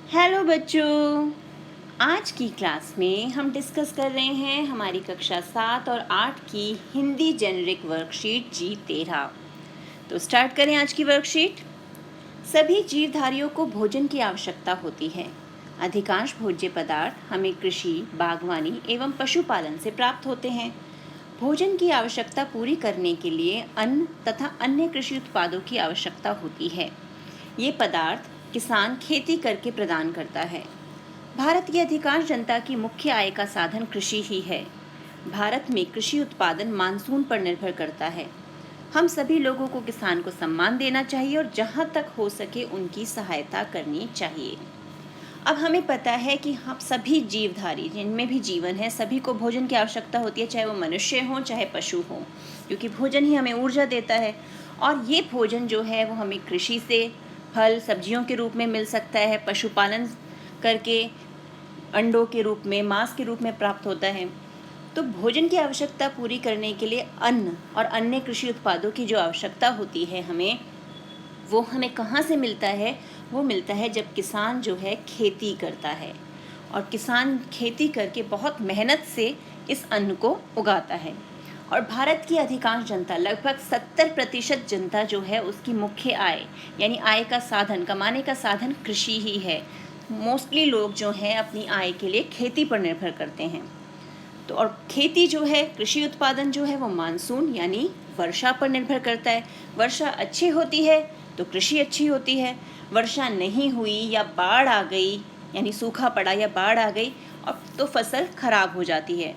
Hello बच्चों। आज की क्लास में हम डिस्कस कर रहे हैं हमारी कक्षा 7 और 8 की हिंदी जेनरिक वर्कशीट G13। तो स्टार्ट करें आज की वर्कशीट। सभी जीवधारियों को भोजन की आवश्यकता होती है। अधिकांश भोज्य पदार्थ हमें कृषि, बागवानी एवं पशुपालन से प्राप्त होते हैं। भोजन की आवश्यकता पूरी करने के लिए अन्न तथा अन्य कृषि उत्पादों की आवश्यकता होती है। ये पदार्थ किसान खेती करके प्रदान करता है। भारत की अधिकांश जनता की मुख्य आय का साधन कृषि ही है। भारत में कृषि उत्पादन मानसून पर निर्भर करता है। हम सभी लोगों को किसान को सम्मान देना चाहिए और जहाँ तक हो सके उनकी सहायता करनी चाहिए। अब हमें पता है कि हम सभी जीवधारी जिनमें भी जीवन है सभी को भोजन की आवश्यकता होती है, चाहे वो मनुष्य हो चाहे पशु हो, क्योंकि भोजन ही हमें ऊर्जा देता है। और ये भोजन जो है वो हमें कृषि से फल सब्जियों के रूप में मिल सकता है, पशुपालन करके अंडों के रूप में, मांस के रूप में प्राप्त होता है। तो भोजन की आवश्यकता पूरी करने के लिए अन्न और अन्य कृषि उत्पादों की जो आवश्यकता होती है वो हमें कहाँ से मिलता है? वो मिलता है जब किसान जो है खेती करता है, और किसान खेती करके बहुत मेहनत से इस अन्न को उगाता है। और भारत की अधिकांश जनता, लगभग 70% जनता जो है उसकी मुख्य आय यानी आय का साधन, कमाने का साधन कृषि ही है। मोस्टली लोग जो हैं अपनी आय के लिए खेती पर निर्भर करते हैं। तो और खेती जो है, कृषि उत्पादन जो है वो मानसून यानी वर्षा पर निर्भर करता है। वर्षा अच्छी होती है तो कृषि अच्छी होती है। वर्षा नहीं हुई या बाढ़ आ गई यानी सूखा पड़ा या बाढ़ आ गई और तो फसल खराब हो जाती है।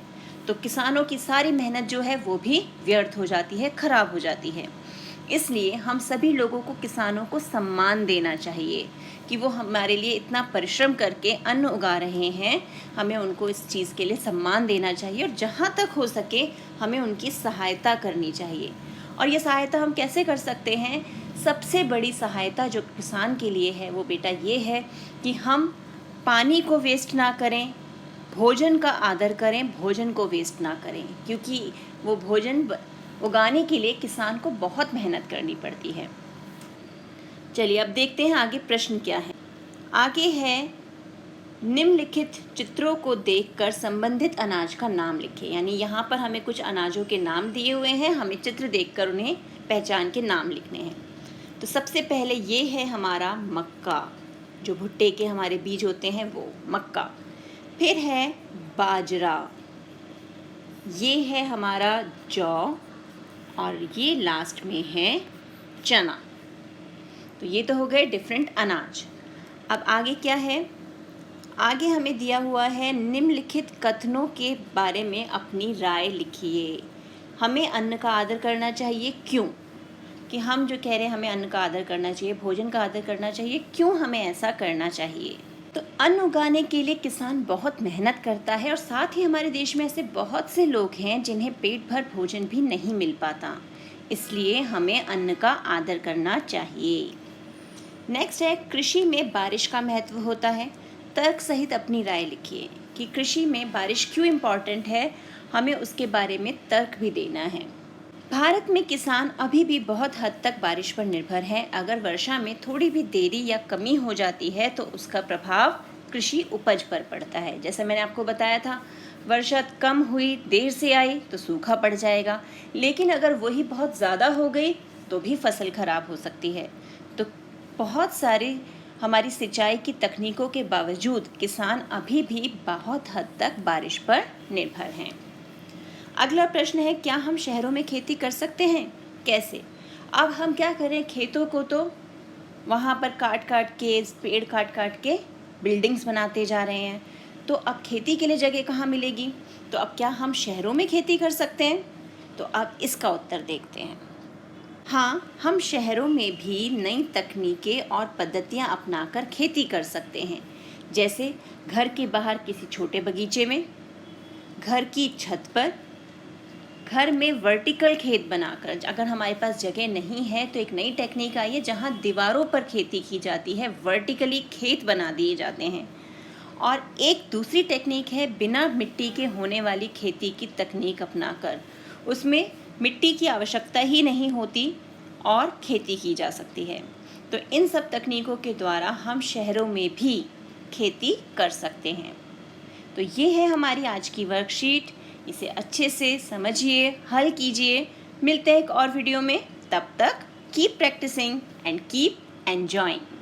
तो किसानों की सारी मेहनत जो है वो भी व्यर्थ हो जाती है, खराब हो जाती है। इसलिए हम सभी लोगों को किसानों को सम्मान देना चाहिए कि वो हमारे लिए इतना परिश्रम करके अन्न उगा रहे हैं। हमें उनको इस चीज़ के लिए सम्मान देना चाहिए और जहाँ तक हो सके हमें उनकी सहायता करनी चाहिए। और ये सहायता हम कैसे कर सकते हैं? सबसे बड़ी सहायता जो किसान के लिए है वो बेटा ये है कि हम पानी को वेस्ट ना करें, भोजन का आदर करें, भोजन को वेस्ट ना करें, क्योंकि वो भोजन उगाने के लिए किसान को बहुत मेहनत करनी पड़ती है। चलिए अब देखते हैं आगे प्रश्न क्या है। आगे है निम्नलिखित चित्रों को देखकर संबंधित अनाज का नाम लिखें। यानी यहाँ पर हमें कुछ अनाजों के नाम दिए हुए हैं, हमें चित्र देखकर उन्हें पहचान के नाम लिखने हैं। तो सबसे पहले ये है हमारा मक्का, जो भुट्टे के हमारे बीज होते हैं वो मक्का। फिर है बाजरा, ये है हमारा जौ, और ये लास्ट में है चना। तो ये तो हो गए डिफरेंट अनाज। अब आगे क्या है? आगे हमें दिया हुआ है निम्नलिखित कथनों के बारे में अपनी राय लिखिए। हमें अन्न का आदर करना चाहिए, क्यों? कि हम जो कह रहे हैं हमें अन्न का आदर करना चाहिए, भोजन का आदर करना चाहिए, क्यों हमें ऐसा करना चाहिए? तो अन्न उगाने के लिए किसान बहुत मेहनत करता है, और साथ ही हमारे देश में ऐसे बहुत से लोग हैं जिन्हें पेट भर भोजन भी नहीं मिल पाता। इसलिए हमें अन्न का आदर करना चाहिए। नेक्स्ट है कृषि में बारिश का महत्व होता है। तर्क सहित अपनी राय लिखिए कि कृषि में बारिश क्यों इम्पॉर्टेंट है, हमें उसके बारे में तर्क भी देना है। भारत में किसान अभी भी बहुत हद तक बारिश पर निर्भर हैं। अगर वर्षा में थोड़ी भी देरी या कमी हो जाती है तो उसका प्रभाव कृषि उपज पर पड़ता है। जैसे मैंने आपको बताया था, वर्षा कम हुई, देर से आई तो सूखा पड़ जाएगा, लेकिन अगर वही बहुत ज़्यादा हो गई तो भी फसल खराब हो सकती है। तो बहुत सारी हमारी सिंचाई की तकनीकों के बावजूद किसान अभी भी बहुत हद तक बारिश पर निर्भर हैं। अगला प्रश्न है, क्या हम शहरों में खेती कर सकते हैं? कैसे? अब हम क्या करें, खेतों को तो वहाँ पर काट के, पेड़ काट के बिल्डिंग्स बनाते जा रहे हैं। तो अब खेती के लिए जगह कहाँ मिलेगी? तो अब क्या हम शहरों में खेती कर सकते हैं? तो अब इसका उत्तर देखते हैं। हाँ, हम शहरों में भी नई तकनीकें और पद्धतियाँ अपनाकर खेती कर सकते हैं। जैसे घर के बाहर किसी छोटे बगीचे में, घर की छत पर, घर में वर्टिकल खेत बनाकर। अगर हमारे पास जगह नहीं है तो एक नई टेक्निक आई है जहाँ दीवारों पर खेती की जाती है, वर्टिकली खेत बना दिए जाते हैं। और एक दूसरी टेक्निक है बिना मिट्टी के होने वाली खेती की तकनीक अपनाकर, उसमें मिट्टी की आवश्यकता ही नहीं होती और खेती की जा सकती है। तो इन सब तकनीकों के द्वारा हम शहरों में भी खेती कर सकते हैं। तो ये है हमारी आज की वर्कशीट। इसे अच्छे से समझिए, हल कीजिए। मिलते हैं एक और वीडियो में। तब तक keep practising and keep enjoying.